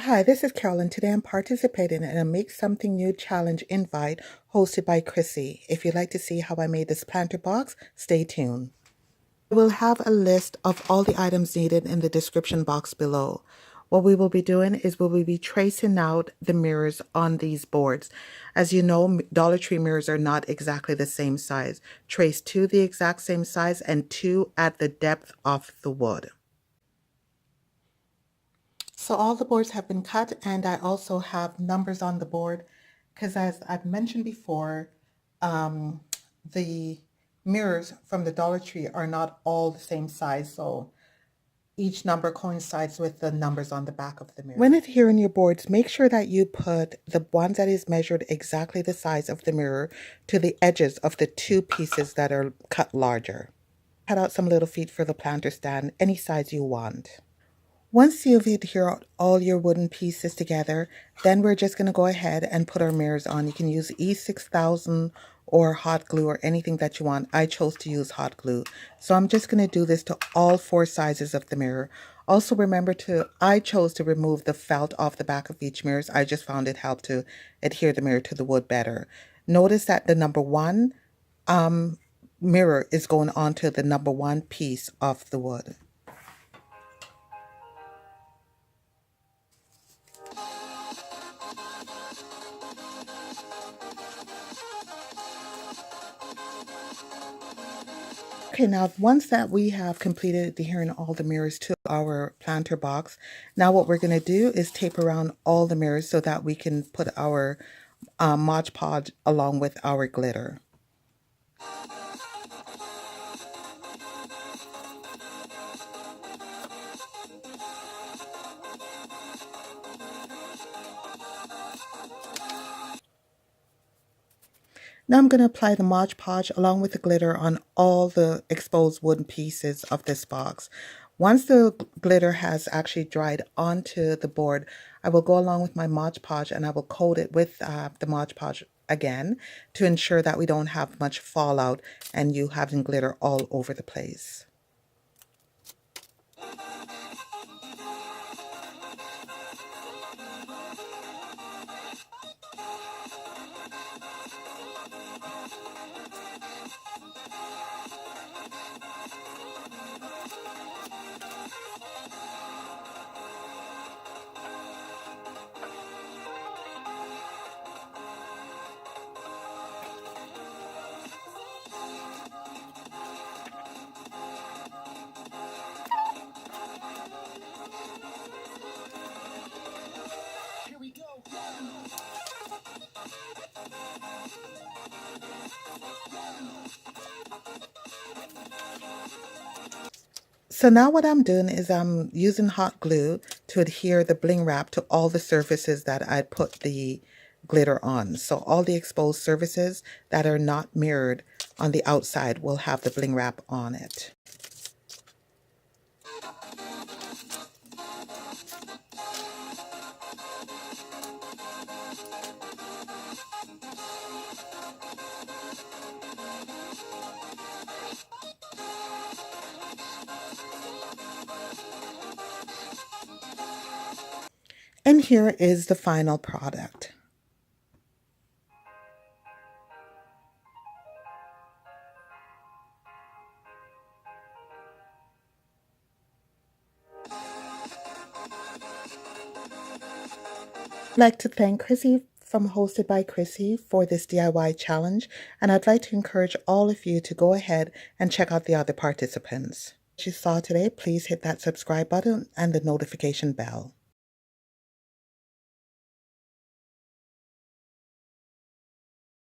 Hi, this is Carolyn. Today I'm participating in a Make Something New challenge invite hosted by Krssie. If you'd like to see how I made this planter box, stay tuned. We'll have a list of all the items needed in the description box below. What we will be doing is we will be tracing out the mirrors on these boards. As you know, Dollar Tree mirrors are not exactly the same size. Trace 2 the exact same size and 2 at the depth of the wood. So all the boards have been cut, and I also have numbers on the board because, as I've mentioned before, the mirrors from the Dollar Tree are not all the same size, so each number coincides with the numbers on the back of the mirror. When adhering your boards, make sure that you put the one that is measured exactly the size of the mirror to the edges of the 2 pieces that are cut larger. Cut out some little feet for the planter stand, any size you want. Once you've adhered all your wooden pieces together, then we're just going to go ahead and put our mirrors on. You can use E6000 or hot glue or anything that you want. I chose to use hot glue. So I'm just going to do this to all 4 sizes of the mirror. Also remember I chose to remove the felt off the back of each mirror. I just found it helped to adhere the mirror to the wood better. Notice that the number 1 mirror is going onto the number 1 piece of the wood. Okay, now once that we have completed adhering all the mirrors to our planter box, now what we're going to do is tape around all the mirrors so that we can put our Mod Podge along with our glitter. Now I'm going to apply the Mod Podge along with the glitter on all the exposed wooden pieces of this box. Once the glitter has actually dried onto the board, I will go along with my Mod Podge and I will coat it with the Mod Podge again to ensure that we don't have much fallout and you having glitter all over the place. So now what I'm doing is I'm using hot glue to adhere the bling wrap to all the surfaces that I put the glitter on. So all the exposed surfaces that are not mirrored on the outside will have the bling wrap on it. And here is the final product. I'd like to thank Krssie from Hosted by Krssie for this DIY challenge, and I'd like to encourage all of you to go ahead and check out the other participants. What you saw today, please hit that subscribe button and the notification bell.